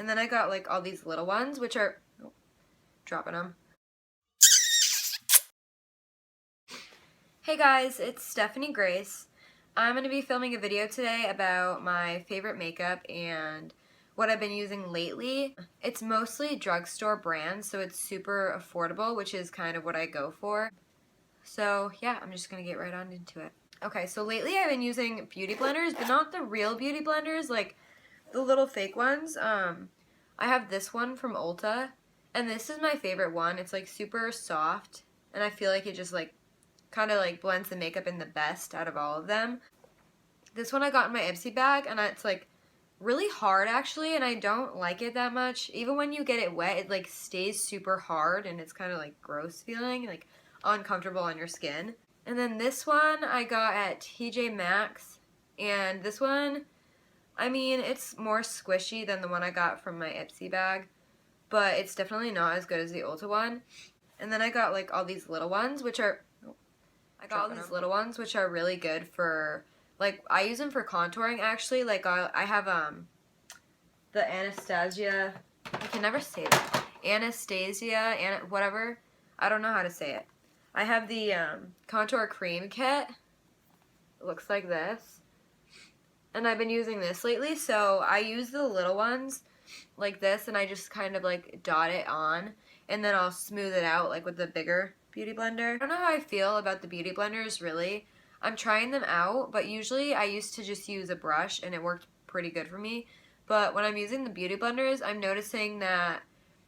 And then I got like all these little ones, which are, oh, dropping them. Hey guys, it's Stephanie Grace. I'm going to be filming a video today about my favorite makeup and what I've been using lately. It's mostly drugstore brands, so it's super affordable, which is kind of what I go for. So yeah, I'm just going to get right on into it. Okay, so lately I've been using beauty blenders, but not the real beauty blenders, like the little fake ones. I have this one from Ulta, and this is my favorite one. It's like super soft, and I feel like it just like kind of like blends the makeup in the best out of all of them. This one I got in my Ipsy bag, and it's like really hard actually, and I don't like it that much. Even when you get it wet, it like stays super hard, and it's kind of like gross feeling, like uncomfortable on your skin. And then this one I got at TJ Maxx, and this one, I mean, it's more squishy than the one I got from my Ipsy bag, but it's definitely not as good as the Ulta one. And then I got like all these little ones, which are, really good for, like, I use them for contouring actually. Like I have the Anastasia, I can never say that, whatever, I don't know how to say it. I have the contour cream kit. It looks like this. And I've been using this lately, so I use the little ones like this, and I just kind of like dot it on, and then I'll smooth it out like with the bigger beauty blender. I don't know how I feel about the beauty blenders really. I'm trying them out, but usually I used to just use a brush and it worked pretty good for me. But when I'm using the beauty blenders, I'm noticing that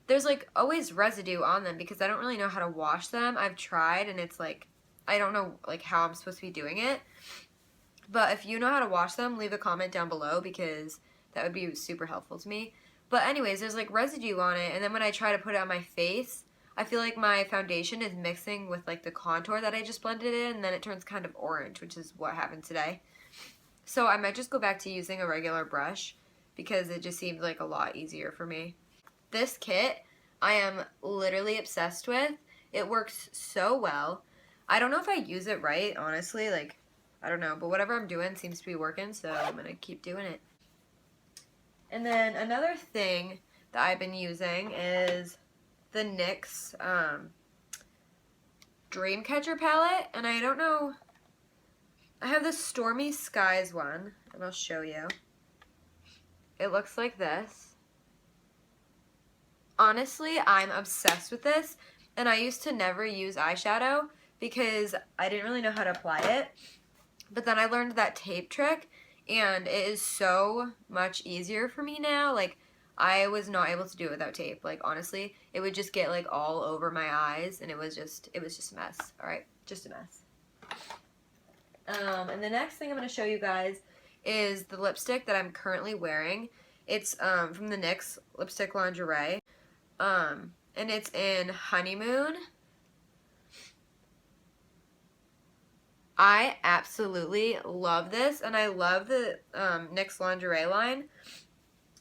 there's like always residue on them because I don't really know how to wash them. I've tried, and it's like I don't know like how I'm supposed to be doing it. But if you know how to wash them, leave a comment down below because that would be super helpful to me. But anyways, there's like residue on it, and then when I try to put it on my face, I feel like my foundation is mixing with like the contour that I just blended in, and then it turns kind of orange, which is what happened today. So I might just go back to using a regular brush because it just seems like a lot easier for me. This kit I am literally obsessed with. It works so well. I don't know if I use it right, honestly, like I don't know, but whatever I'm doing seems to be working, so I'm going to keep doing it. And then another thing that I've been using is the NYX Dreamcatcher palette, and I don't know, I have the Stormy Skies one, and I'll show you. It looks like this. Honestly, I'm obsessed with this, and I used to never use eyeshadow because I didn't really know how to apply it. But then I learned that tape trick, and it is so much easier for me now. Like, I was not able to do it without tape. Like, honestly, it would just get, like, all over my eyes, and it was just a mess. Alright, just a mess. And the next thing I'm going to show you guys is the lipstick that I'm currently wearing. It's from the NYX Lipstick Lingerie, and it's in Honeymoon. I absolutely love this, and I love the NYX lingerie line.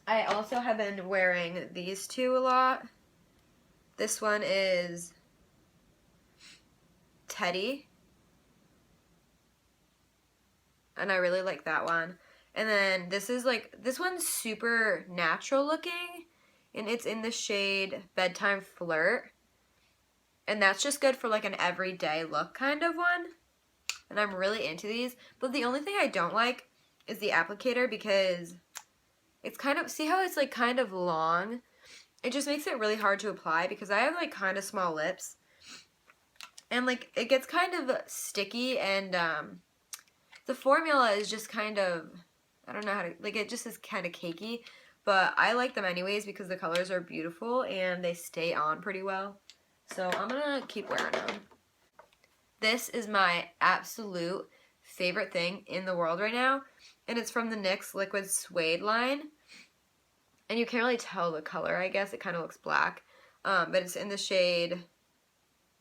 I also have been wearing these two a lot. This one is Teddy, and I really like that one. And then this is like, this one's super natural looking, and it's in the shade Bedtime Flirt. And that's just good for like an everyday look kind of one. And I'm really into these, but the only thing I don't like is the applicator because it's kind of, see how it's like kind of long? It just makes it really hard to apply because I have like kind of small lips, and like it gets kind of sticky, and the formula is just kind of, I don't know how to, like it just is kind of cakey, but I like them anyways because the colors are beautiful and they stay on pretty well. So I'm gonna keep wearing them. This is my absolute favorite thing in the world right now, and it's from the NYX Liquid Suede line. And you can't really tell the color, I guess. It kind of looks black. But it's in the shade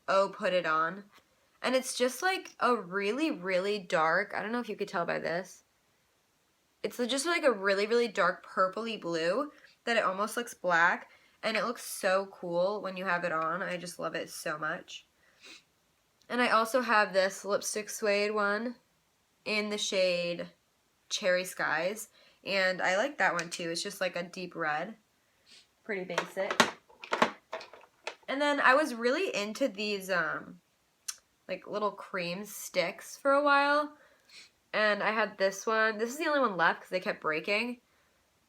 Oh Put It On. And it's just like a really, really dark, I don't know if you could tell by this. It's just like a really, really dark purpley blue that it almost looks black. And it looks so cool when you have it on. I just love it so much. And I also have this Lipstick Suede one in the shade Cherry Skies. And I like that one too. It's just like a deep red. pretty basic. And then I was really into these like little cream sticks for a while. And I had this one. This is the only one left because they kept breaking.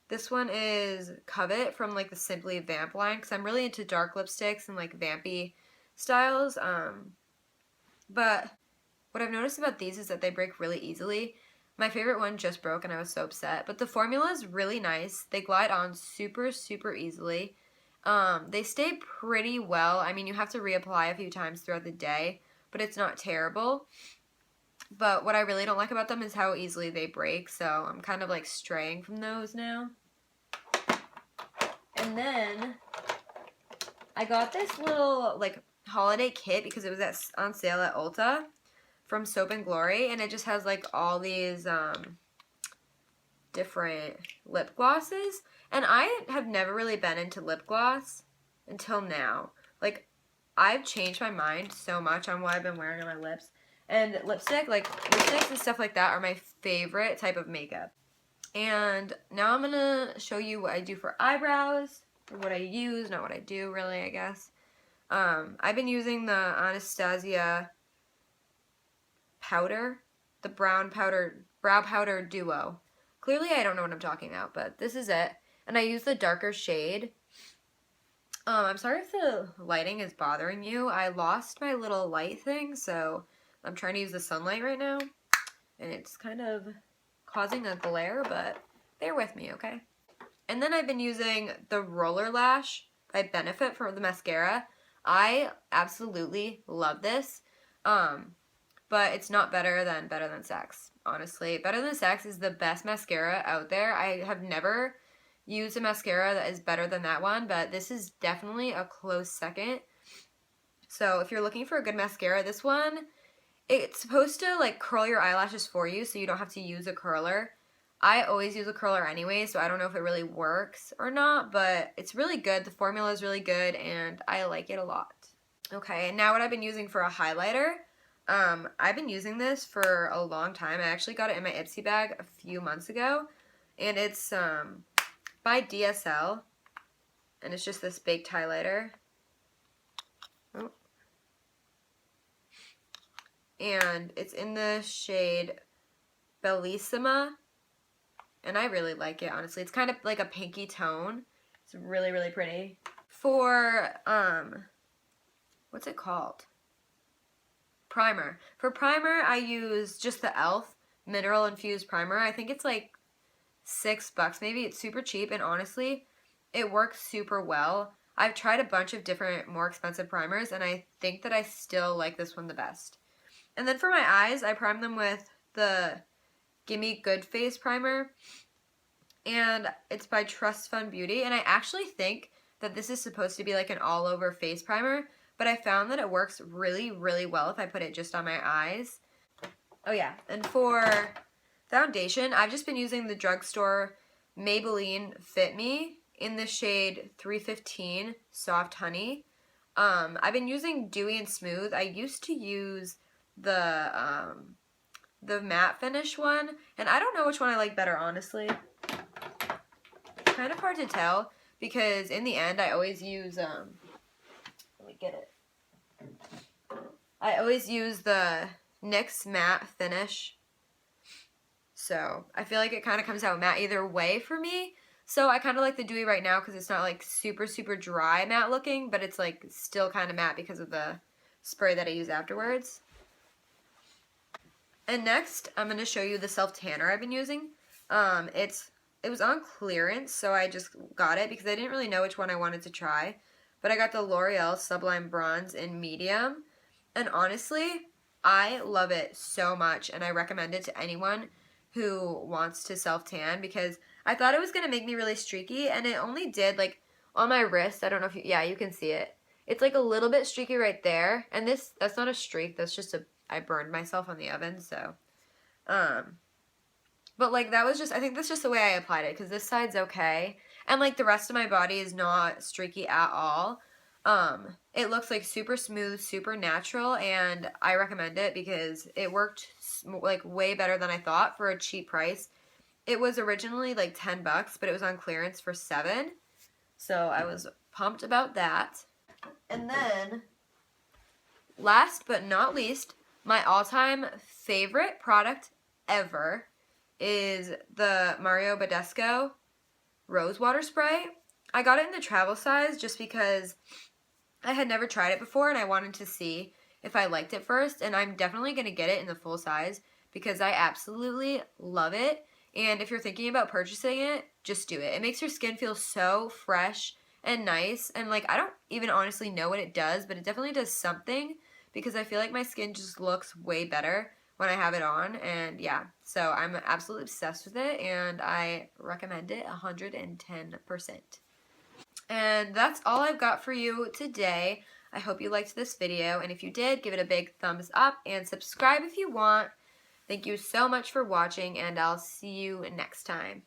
This one is Covet from like the Simply Vamp line because I'm really into dark lipsticks and like vampy styles. But what I've noticed about these is that they break really easily. My favorite one just broke and I was so upset. But the formula is really nice. They glide on super, super easily. They stay pretty well. I mean, you have to reapply a few times throughout the day, but it's not terrible. But what I really don't like about them is how easily they break, so I'm kind of like straying from those now. And then I got this little like holiday kit because it was on sale at Ulta from Soap and Glory, and it just has like all these different lip glosses. And I have never really been into lip gloss until now. Like, I've changed my mind so much on what I've been wearing on my lips. And lipsticks and stuff like that are my favorite type of makeup. And now I'm going to show you what I do for eyebrows, or what I use, not what I do really, I guess. I've been using the Anastasia powder, the brow powder duo. Clearly I don't know what I'm talking about, but this is it. And I use the darker shade. I'm sorry if the lighting is bothering you. I lost my little light thing, so I'm trying to use the sunlight right now. And it's kind of causing a glare, but bear with me, okay? And then I've been using the Roller Lash by Benefit for the mascara. I absolutely love this. But it's not better than Sex, honestly. Better Than Sex is the best mascara out there. I have never used a mascara that is better than that one, but this is definitely a close second. So if you're looking for a good mascara, this one, it's supposed to like curl your eyelashes for you so you don't have to use a curler. I always use a curler anyway, so I don't know if it really works or not, but it's really good. The formula is really good, and I like it a lot. Okay, and now what I've been using for a highlighter. I've been using this for a long time. I actually got it in my Ipsy bag a few months ago, and it's by DSL, and it's just this baked highlighter. Oh. And it's in the shade Bellissima, and I really like it, honestly. It's kind of like a pinky tone. It's really, really pretty. For, what's it called? Primer. For primer, I use just the e.l.f. Mineral Infused Primer. I think it's like $6 maybe. It's super cheap, and honestly, it works super well. I've tried a bunch of different more expensive primers, and I think that I still like this one the best. And then for my eyes, I prime them with the Gimme Good Face Primer, and it's by Trust Fund Beauty, and I actually think that this is supposed to be like an all-over face primer, but I found that it works really, really well if I put it just on my eyes. Oh yeah, and for foundation, I've just been using the drugstore Maybelline Fit Me in the shade 315 Soft Honey. I've been using Dewy and Smooth. I used to use the matte finish one, and I don't know which one I like better, honestly. It's kind of hard to tell because in the end I always use let me get it. I always use the NYX matte finish, so I feel like it kind of comes out matte either way for me. So I kind of like the Dewy right now because it's not like super, super dry matte looking, but it's like still kind of matte because of the spray that I use afterwards. And next, I'm going to show you the self-tanner I've been using. It was on clearance, so I just got it because I didn't really know which one I wanted to try. But I got the L'Oreal Sublime Bronze in medium. And honestly, I love it so much, and I recommend it to anyone who wants to self-tan because I thought it was going to make me really streaky, and it only did, like, on my wrist. I don't know if you can see it. It's, like, a little bit streaky right there, and that's not a streak. That's just I burned myself on the oven, so, but, like, I think that's just the way I applied it, because this side's okay, and, like, the rest of my body is not streaky at all. It looks, like, super smooth, super natural, and I recommend it because it worked, like, way better than I thought for a cheap price. It was originally, like, $10, but it was on clearance for $7. So I was pumped about that. And then, last but not least, my all-time favorite product ever is the Mario Badescu Rose Water Spray. I got it in the travel size just because I had never tried it before and I wanted to see if I liked it first, and I'm definitely going to get it in the full size because I absolutely love it. And if you're thinking about purchasing it, just do it. It makes your skin feel so fresh and nice, and like, I don't even honestly know what it does, but it definitely does something because I feel like my skin just looks way better when I have it on. And yeah, so I'm absolutely obsessed with it and I recommend it 110%. And that's all I've got for you today. I hope you liked this video, and if you did, give it a big thumbs up and subscribe if you want. Thank you so much for watching, and I'll see you next time.